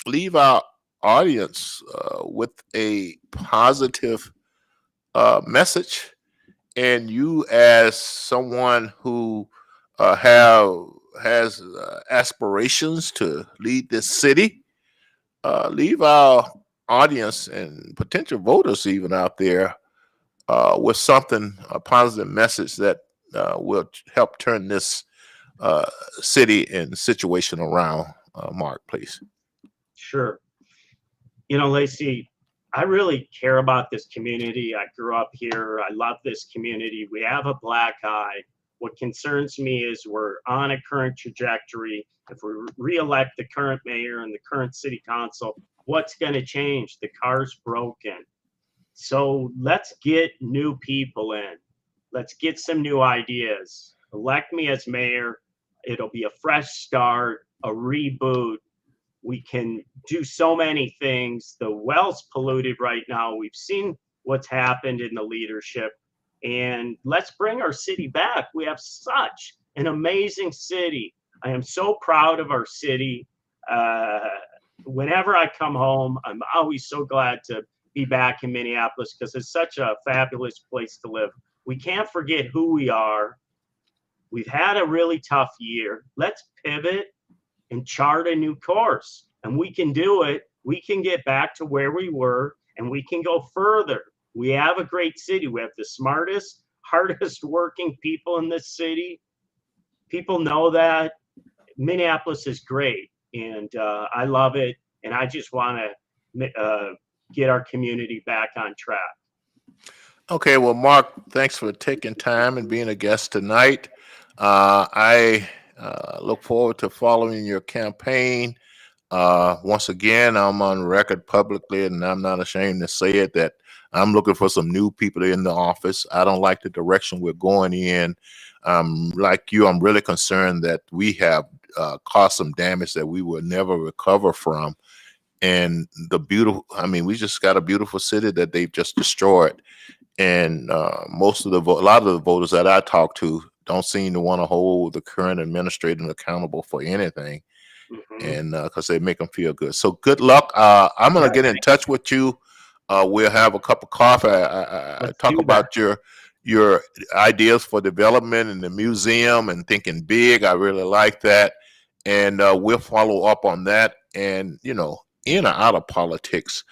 leave our audience with a positive message. And you, as someone who have has aspirations to lead this city, leave our audience and potential voters even out there with something, a positive message that will help turn this uh, city and situation around. Mark, please. Sure. You know, Lacey, I really care about this community. I grew up here. I love this community. We have a black eye. What concerns me is we're on a current trajectory. If we re-elect the current mayor and the current city council, what's going to change? The car's broken. So let's get new people in. Let's get some new ideas. Elect me as mayor. It'll be a fresh start, a reboot. We can do so many things. The well's polluted right now. We've seen what's happened in the leadership. And let's bring our city back. We have such an amazing city. I am so proud of our city. Uh, Whenever I come home, I'm always so glad to be back in Minneapolis because it's such a fabulous place to live. We can't forget who we are. We've had a really tough year. Let's pivot and chart a new course. And we can do it. We can get back to where we were and we can go further. We have a great city. We have the smartest, hardest working people in this city. People know that. Minneapolis is great and I love it. And I just want to get our community back on track. Okay, well, Mark, thanks for taking time and being a guest tonight. I look forward to following your campaign. Once again, I'm on record publicly, and I'm not ashamed to say it, that I'm looking for some new people in the office. I don't like the direction we're going in. Like you, I'm really concerned that we have caused some damage that we will never recover from. And I mean, we just got a beautiful city that they've just destroyed. And a lot of the voters that I talk to don't seem to want to hold the current administrator accountable for anything, and because they make them feel good. So good luck. I'm gonna get in touch with you. We'll have a cup of coffee. I talk about your ideas for development in the museum and thinking big. I really like that, and we'll follow up on that. And in or out of politics,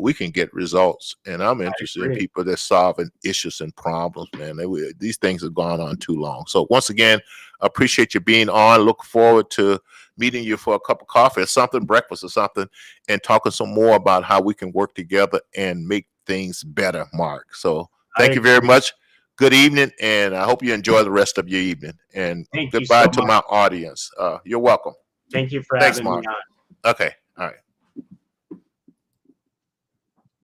we can get results, and I'm interested in people that solving issues and problems, man. These things have gone on too long. So once again, appreciate you being on. Look forward to meeting you for a cup of coffee or something, breakfast or something, and talking some more about how we can work together and make things better, Mark. So thank you very much. Good evening, and I hope you enjoy the rest of your evening. And goodbye to my audience. You're welcome. Thank you for having me on. Okay. All right.